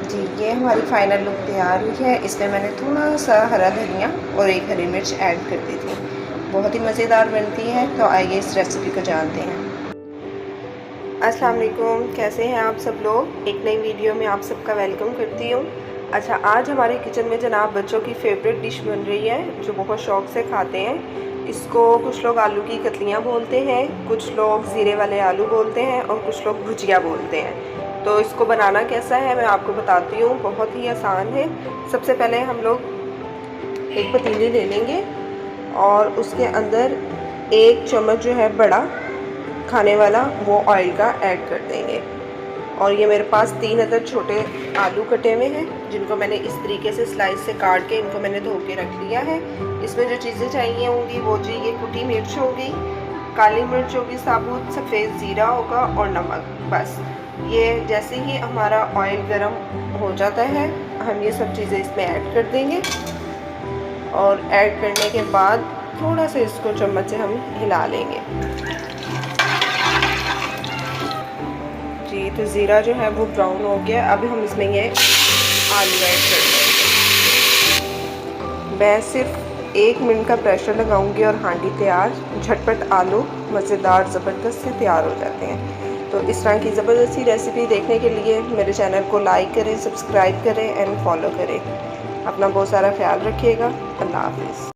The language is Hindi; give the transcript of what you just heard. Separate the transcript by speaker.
Speaker 1: जी, ये हमारी फ़ाइनल लुक तैयार हुई है। इसमें मैंने थोड़ा सा हरा धनिया और एक हरी मिर्च ऐड कर दी थी। बहुत ही मज़ेदार बनती है। तो आइए इस रेसिपी को जानते हैं। अस्सलाम वालेकुम, कैसे हैं आप सब लोग। एक नई वीडियो में आप सबका वेलकम करती हूँ। अच्छा, आज हमारे किचन में जनाब बच्चों की फेवरेट डिश बन रही है जो बहुत शौक़ से खाते हैं। इसको कुछ लोग आलू की कतलियाँ बोलते हैं, कुछ लोग ज़ीरे वाले आलू बोलते हैं और कुछ लोग भुजिया बोलते हैं। तो इसको बनाना कैसा है मैं आपको बताती हूँ। बहुत ही आसान है। सबसे पहले हम लोग एक पतीली ले लेंगे और उसके अंदर 1 चम्मच जो है बड़ा खाने वाला वो ऑयल का ऐड कर देंगे। और ये मेरे पास 3 अदद छोटे आलू कटे हुए हैं जिनको मैंने इस तरीके से स्लाइस से काट के इनको मैंने धो के रख लिया है। इसमें जो चीज़ें चाहिए होंगी वो जी ये कुटी मिर्च होगी, काली मिर्च होगी साबुत, सफ़ेद ज़ीरा होगा और नमक। बस ये जैसे ही हमारा ऑयल गर्म हो जाता है हम ये सब चीज़ें इसमें ऐड कर देंगे और ऐड करने के बाद थोड़ा सा इसको चम्मच से हम हिला लेंगे। जी, तो ज़ीरा जो है वो ब्राउन हो गया। अब हम इसमें ये आलू ऐड कर देंगे। मैं सिर्फ 1 मिनट का प्रेशर लगाऊंगी और हांडी तैयार। झटपट आलू मज़ेदार ज़बरदस्त से तैयार हो जाते हैं। तो इस तरह की ज़बरदस्ती रेसिपी देखने के लिए मेरे चैनल को लाइक करें, सब्सक्राइब करें एंड फॉलो करें। अपना बहुत सारा ख्याल रखिएगा। अल्लाह हाफ़िज़।